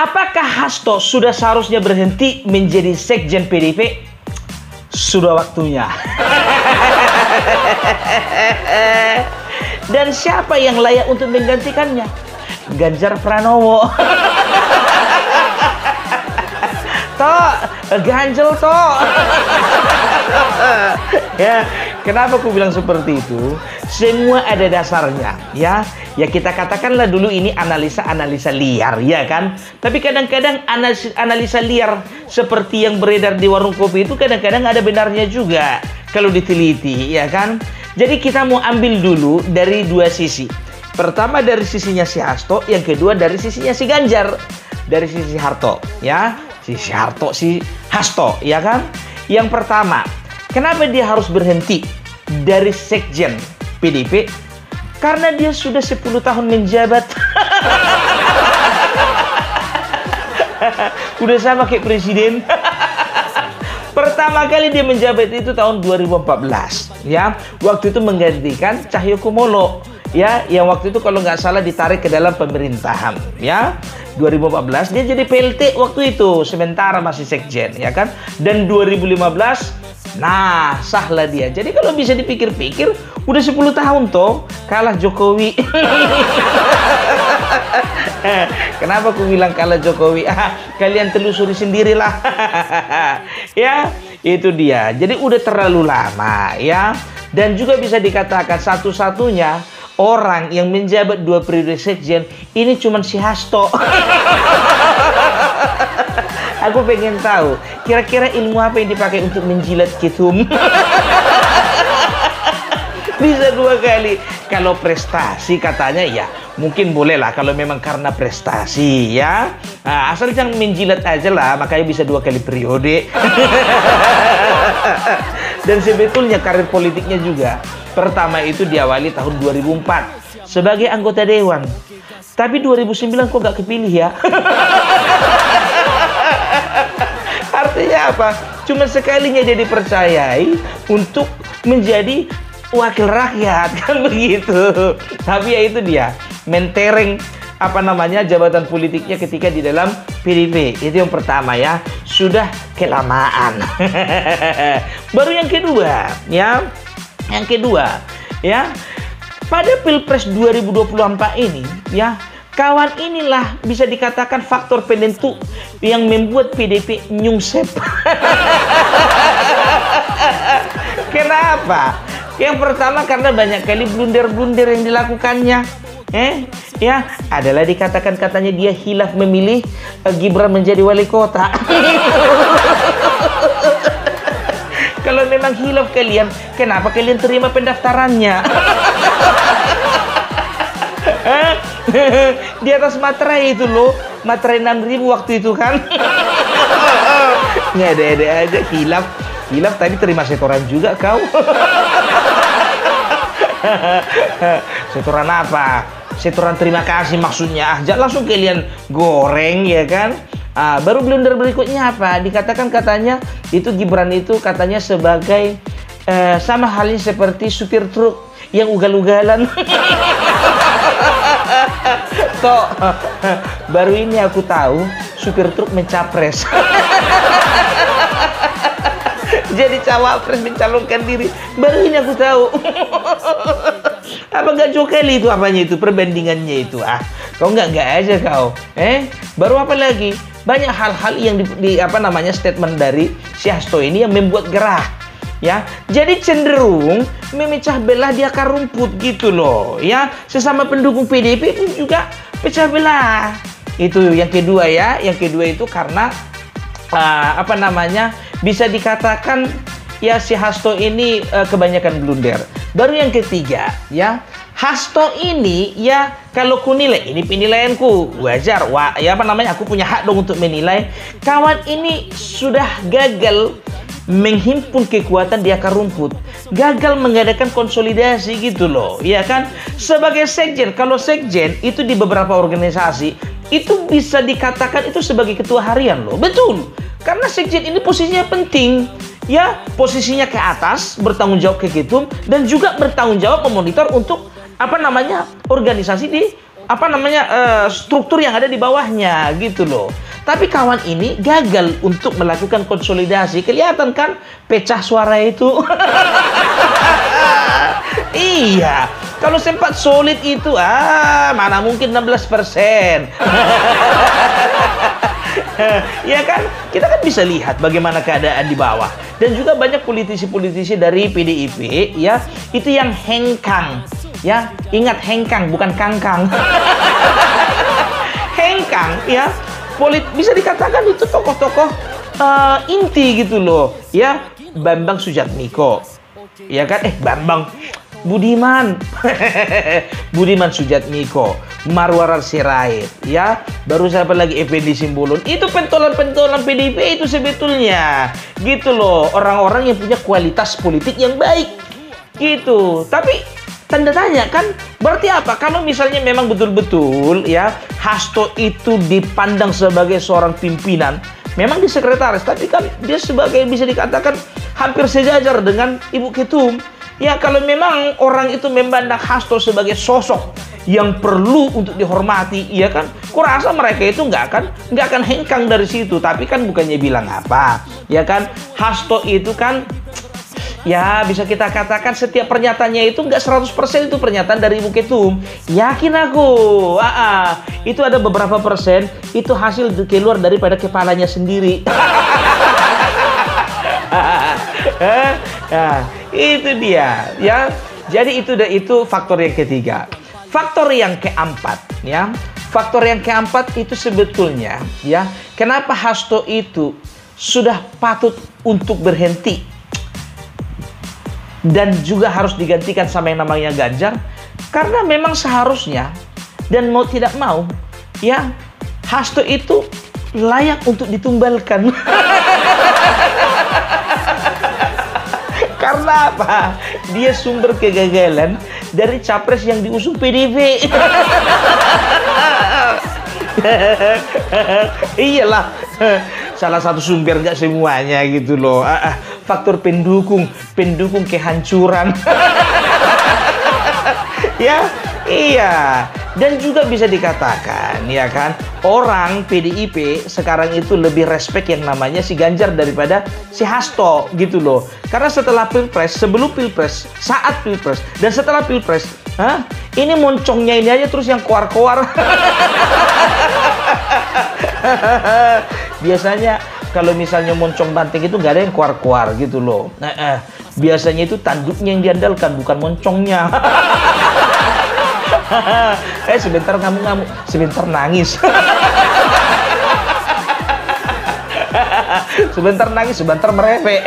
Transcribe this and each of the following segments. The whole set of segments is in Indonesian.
Apakah Hasto sudah seharusnya berhenti menjadi sekjen PDIP? Sudah waktunya. Dan siapa yang layak untuk menggantikannya? Ganjar Pranowo. Tok, ganjel tok. Ya, kenapa aku bilang seperti itu? Semua ada dasarnya, ya. Ya kita katakanlah dulu ini analisa liar, ya kan? Tapi kadang-kadang analisa liar seperti yang beredar di warung kopi itu kadang-kadang ada benarnya juga kalau diteliti, ya kan? Jadi kita mau ambil dulu dari dua sisi. Pertama dari sisinya si Hasto, yang kedua dari sisinya si Ganjar. Dari sisi Harto, ya. Si Harto, si Hasto, ya kan? Yang pertama, kenapa dia harus berhenti dari sekjen PDIP? Karena dia sudah 10 tahun menjabat. Udah sama kayak presiden. Pertama kali dia menjabat itu tahun 2014, ya. Waktu itu menggantikan Cahyokumolo, ya, yang waktu itu kalau nggak salah ditarik ke dalam pemerintahan, ya. 2014 dia jadi PLT waktu itu, sementara masih sekjen, ya kan. Dan 2015 nah sahlah dia. Jadi kalau bisa dipikir-pikir udah 10 tahun toh kalah Jokowi. Kenapa aku bilang kalah Jokowi? Kalian telusuri sendirilah. Ya, itu dia. Jadi udah terlalu lama, ya. Dan juga bisa dikatakan satu-satunya orang yang menjabat 2 periode sekjen ini cuma si Hasto. Aku pengen tahu kira-kira ilmu apa yang dipakai untuk menjilat ketum. Bisa 2 kali. Kalau prestasi katanya ya mungkin boleh lah kalau memang karena prestasi, ya. Nah, asal jangan menjilat aja lah, makanya bisa 2 kali periode. Dan sebetulnya karir politiknya juga pertama itu diawali tahun 2004 sebagai anggota dewan. Tapi 2009 kok gak kepilih ya. Artinya apa? Cuma sekalinya dia dipercayai untuk menjadi wakil rakyat, kan begitu. Tapi ya itu dia, mentereng jabatan politiknya ketika di dalam PDIP. Itu yang pertama, ya. Sudah kelamaan. Baru yang kedua, ya. Yang kedua, ya. Pada Pilpres 2024 ini, ya, kawan inilah bisa dikatakan faktor penentu yang membuat PDIP nyungsep. Kenapa? Yang pertama karena banyak kali blunder-blunder yang dilakukannya. Ya, adalah dikatakan katanya dia hilaf memilih Gibran menjadi wali kota. Kalau memang hilaf kalian, kenapa kalian terima pendaftarannya? Di atas materai itu loh, materai 6.000 waktu itu kan. Ngede-ngede aja, hilaf tadi terima setoran juga kau. Setoran apa? Setoran terima kasih maksudnya. Jangan langsung kalian goreng, ya kan. Baru blunder berikutnya apa? Dikatakan katanya itu Gibran itu katanya sebagai sama halnya seperti supir truk yang ugal-ugalan. Toh, baru ini aku tahu supir truk mencapres. Jadi cawapres mencalonkan diri. Baru ini aku tahu. Apa nggak jokeli itu apanya itu perbandingannya itu? Kau nggak aja kau. Baru apa lagi? Banyak hal-hal yang statement dari si Hasto ini yang membuat gerah, ya. Jadi cenderung memecah belah di akar rumput gitu loh, ya. Sesama pendukung PDIP pun juga pecah belah. Itu yang kedua, ya. Yang kedua itu karena bisa dikatakan ya si Hasto ini kebanyakan blunder. Baru yang ketiga, ya. Hasto ini, ya, kalau ku nilai, ini penilaianku, wajar, aku punya hak dong untuk menilai. Kawan ini sudah gagal menghimpun kekuatan di akar rumput, gagal mengadakan konsolidasi gitu loh, ya kan? Sebagai sekjen, kalau sekjen itu di beberapa organisasi itu bisa dikatakan itu sebagai ketua harian loh, betul. Karena sekjen ini posisinya penting, ya, posisinya ke atas, bertanggung jawab ke ketum dan juga bertanggung jawab memonitor untuk organisasi di struktur yang ada di bawahnya gitu loh. Tapi kawan ini gagal untuk melakukan konsolidasi. Kelihatan kan pecah suara itu. Iya, kalau sempat solid itu mana mungkin 16%. Ya kan, kita kan bisa lihat bagaimana keadaan di bawah. Dan juga banyak politisi-politisi dari PDIP ya, itu yang hengkang. Ya, ingat hengkang bukan kangkang. Hengkang ya, bisa dikatakan itu tokoh-tokoh inti gitu loh. Ya, Bambang Sujatmiko. Ya kan, Bambang Budiman. Budiman Sujatmiko, Marwarar Sirait, ya. Baru siapa lagi, Effendi Simbolon. Itu pentolan-pentolan PDIP itu sebetulnya. Gitu loh, orang-orang yang punya kualitas politik yang baik. Gitu. Tapi tanda tanya kan, berarti apa? Kalau misalnya memang betul-betul ya Hasto itu dipandang sebagai seorang pimpinan, memang di sekretaris, tapi kan dia sebagai bisa dikatakan hampir sejajar dengan Ibu Ketum. Ya kalau memang orang itu memandang Hasto sebagai sosok yang perlu untuk dihormati, ya kan? Kurasa mereka itu nggak akan hengkang dari situ. Tapi kan bukannya bilang apa, ya kan? Hasto itu kan, ya bisa kita katakan setiap pernyataannya itu nggak 100% itu pernyataan dari Ibu Ketum. Yakin aku, itu ada beberapa persen itu hasil keluar daripada kepalanya sendiri. Nah, itu dia ya. Jadi itu faktor yang ketiga. Faktor yang keempat ya. Faktor yang keempat itu sebetulnya ya, kenapa Hasto itu sudah patut untuk berhenti dan juga harus digantikan sama yang namanya Ganjar, karena memang seharusnya dan mau tidak mau ya Hasto itu layak untuk ditumbalkan. Karena apa? Dia sumber kegagalan dari capres yang diusung PDIP. Iyalah, salah satu sumber, nggak semuanya gitu loh. Faktor pendukung kehancuran. Ya, iya. Dan juga bisa dikatakan, ya kan, orang PDIP sekarang itu lebih respect yang namanya si Ganjar daripada si Hasto gitu loh. Karena setelah Pilpres, sebelum Pilpres, saat Pilpres, dan setelah Pilpres, ini moncongnya ini aja terus yang koar-koar. Biasanya kalau misalnya moncong banting itu nggak ada yang koar-koar gitu loh. Biasanya itu tanduknya yang diandalkan, bukan moncongnya. Sebentar ngamuk-ngamuk, sebentar nangis. Sebentar nangis, sebentar merepek.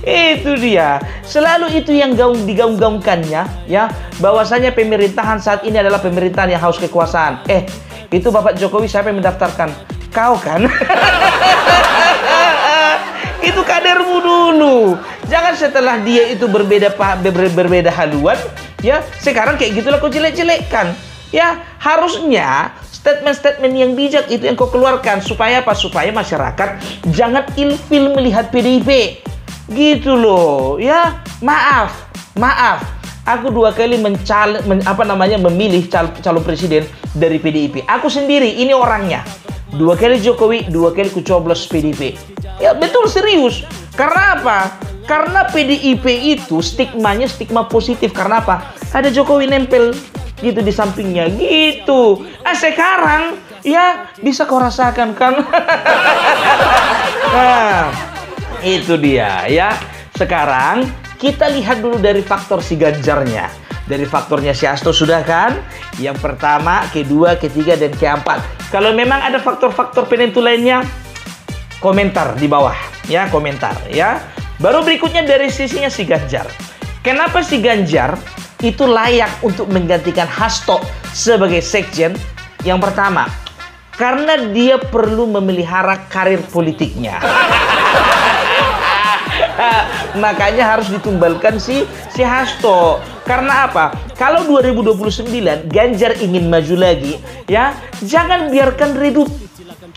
Itu dia. Selalu itu yang digaung-gaungkannya ya, bahwasanya pemerintahan saat ini adalah pemerintahan yang haus kekuasaan. Itu Bapak Jokowi siapa yang mendaftarkan? Kau kan? Itu kadermu dulu. Jangan setelah dia itu berbeda haluan, ya sekarang kayak gitulah kau jelek-jelekkan. Ya harusnya statement-statement yang bijak itu yang kau keluarkan, supaya apa? Supaya masyarakat jangan ilfil melihat PDIP. Gitu loh. Ya maaf. Aku 2 kali memilih calon presiden dari PDIP. Aku sendiri, ini orangnya. 2 kali Jokowi, 2 kali ku coblos PDIP. Ya betul, serius. Karena apa? Karena PDIP itu stigmanya stigma positif. Karena apa? Ada Jokowi nempel gitu di sampingnya gitu. Sekarang ya bisa kau rasakan kan. Nah, itu dia ya. Sekarang kita lihat dulu dari faktor si Ganjarnya. Dari faktornya si Hasto sudah kan? Yang pertama, kedua, ketiga, dan keempat. Kalau memang ada faktor-faktor penentu lainnya, komentar di bawah ya, komentar ya. Baru berikutnya dari sisinya si Ganjar. Kenapa si Ganjar itu layak untuk menggantikan Hasto sebagai sekjen? Yang pertama, karena dia perlu memelihara karir politiknya. Makanya harus ditumbalkan si Hasto. Karena apa? Kalau 2029 Ganjar ingin maju lagi, ya jangan biarkan redup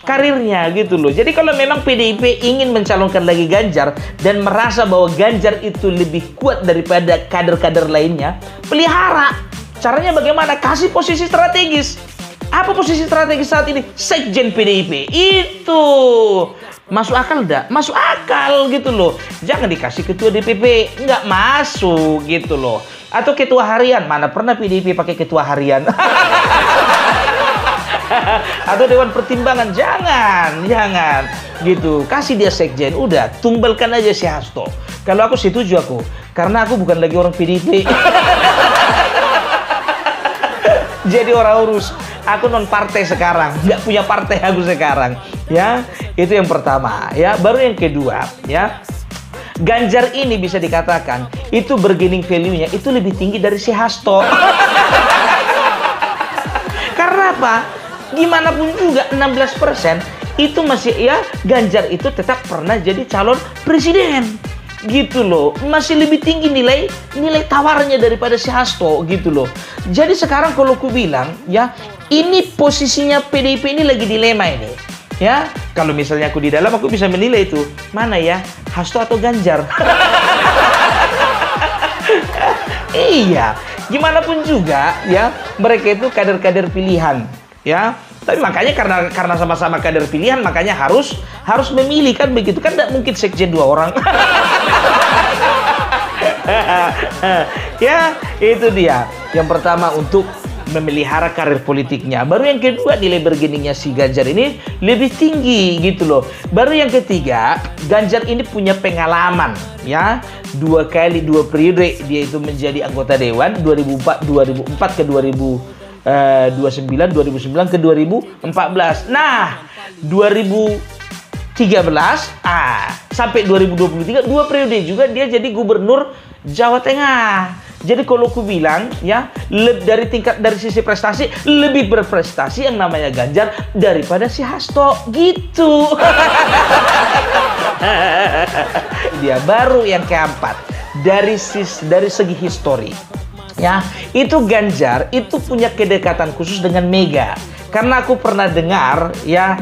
karirnya gitu loh. Jadi kalau memang PDIP ingin mencalonkan lagi Ganjar dan merasa bahwa Ganjar itu lebih kuat daripada kader-kader lainnya, pelihara Caranya bagaimana? Kasih posisi strategis. Apa posisi strategis saat ini? Sekjen PDIP. Itu. Masuk akal enggak? Masuk akal gitu loh. Jangan dikasih ketua DPP. Nggak masuk gitu loh. Atau ketua harian. Mana pernah PDIP pakai ketua harian? Atau dewan pertimbangan. Jangan. Gitu. Kasih dia sekjen. Udah. Tumbalkan aja si Hasto. Kalau aku setuju aku. Karena aku bukan lagi orang PDIP. Jadi orang urus. Aku non partai sekarang, nggak punya partai aku sekarang, ya. Itu yang pertama, ya. Baru yang kedua, ya. Ganjar ini bisa dikatakan itu bargaining value-nya itu lebih tinggi dari si Hasto. Karena apa? Gimana pun juga 16% itu masih, ya, Ganjar itu tetap pernah jadi calon presiden. Gitu loh, masih lebih tinggi nilai tawarnya daripada si Hasto gitu loh. Jadi sekarang kalau aku bilang, ya, ini posisinya PDIP ini lagi dilema ini, ya. Kalau misalnya aku di dalam, aku bisa menilai itu mana ya, Hasto atau Ganjar. Iya, gimana pun juga, ya, mereka itu kader-kader pilihan, ya. Tapi makanya karena sama-sama kader pilihan, makanya harus memilih, kan begitu kan? Tidak mungkin sekjen 2 orang. Ya, itu dia. Yang pertama untuk memelihara karir politiknya. Baru yang kedua, nilai bargainingnya si Ganjar ini lebih tinggi gitu loh. Baru yang ketiga, Ganjar ini punya pengalaman, ya. 2 periode dia itu menjadi anggota dewan, 2004 ke 2009 ke 2014. Nah, 2013 sampai 2023 2 periode juga dia jadi gubernur Jawa Tengah. Jadi kalau aku bilang, ya, dari sisi prestasi lebih berprestasi yang namanya Ganjar daripada si Hasto gitu. Dia baru yang keempat dari segi histori. Ya, itu Ganjar itu punya kedekatan khusus dengan Mega. Karena aku pernah dengar, ya,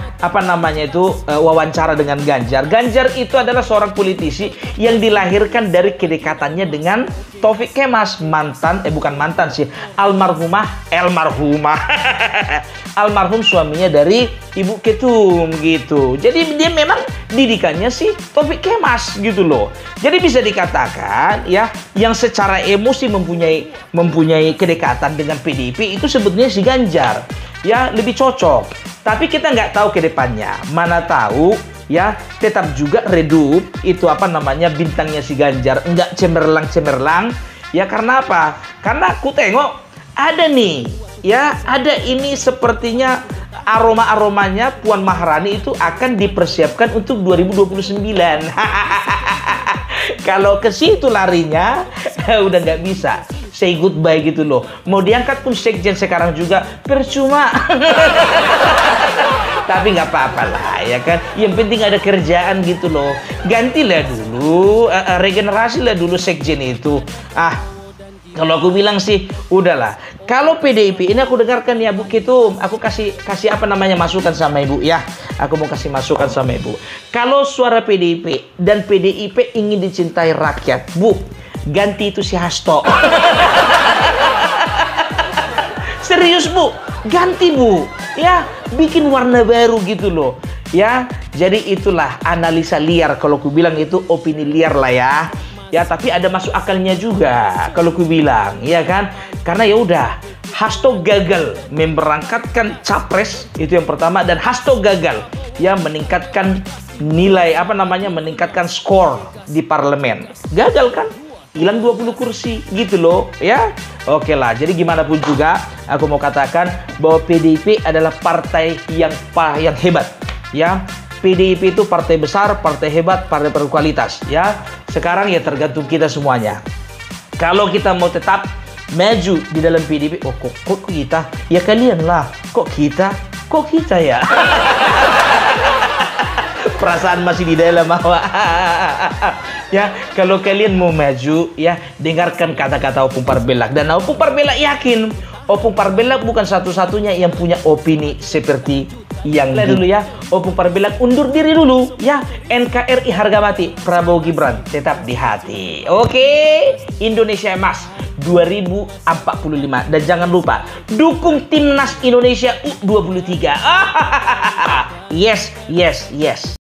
wawancara dengan Ganjar. Ganjar itu adalah seorang politisi yang dilahirkan dari kedekatannya dengan Taufik Kemas, almarhum suaminya dari Ibu Ketum gitu. Jadi dia memang didikannya si Taufik Kemas gitu loh. Jadi bisa dikatakan, ya, yang secara emosi mempunyai kedekatan dengan PDIP itu sebetulnya si Ganjar. Ya, lebih cocok. Tapi kita nggak tahu ke depannya. Mana tahu, ya, tetap juga redup itu bintangnya si Ganjar nggak cemerlang. Ya, karena apa? Karena aku tengok ada nih, ya, ada ini sepertinya aromanya Puan Maharani itu akan dipersiapkan untuk 2029. Kalau ke situ larinya udah nggak bisa. Say goodbye gitu loh. Mau diangkat pun sekjen sekarang juga percuma. Tapi nggak apa-apa lah, ya kan. Yang penting ada kerjaan gitu loh. Gantilah dulu, regenerasilah dulu sekjen itu. Kalau aku bilang sih, udahlah. Kalau PDIP ini aku dengarkan ya Bu Ketum, aku kasih masukan sama Ibu ya. Aku mau kasih masukan sama Ibu. Kalau suara PDIP dan PDIP ingin dicintai rakyat, Bu, ganti itu si Hasto. Serius Bu, ganti Bu, ya, bikin warna baru gitu loh, ya. Jadi itulah analisa liar, kalau ku bilang itu opini liar lah ya. Ya, tapi ada masuk akalnya juga kalau ku bilang, ya kan? Karena ya udah, Hasto gagal memberangkatkan capres itu yang pertama, dan Hasto gagal ya meningkatkan nilai meningkatkan skor di parlemen. Gagal kan? Hilang 20 kursi gitu loh, ya. Oke lah, jadi gimana pun juga aku mau katakan bahwa PDIP adalah partai yang hebat, ya. PDIP itu partai besar, partai hebat, partai berkualitas, ya. Sekarang ya tergantung kita semuanya. Kalau kita mau tetap maju di dalam PDIP, kok kita? Ya kalian lah. Kok kita ya? Perasaan masih di dalam awak. Ya, kalau kalian mau maju, ya, dengarkan kata-kata Opung Parbelak. Dan Opung Parbelak yakin Opung Parbelak bukan satu-satunya yang punya opini seperti yang dulu ya. Opung Parbelak undur diri dulu ya. NKRI harga mati, Prabowo Gibran tetap di hati. Oke, Indonesia Emas 2045. Dan jangan lupa dukung timnas Indonesia U23. Yes, yes, yes.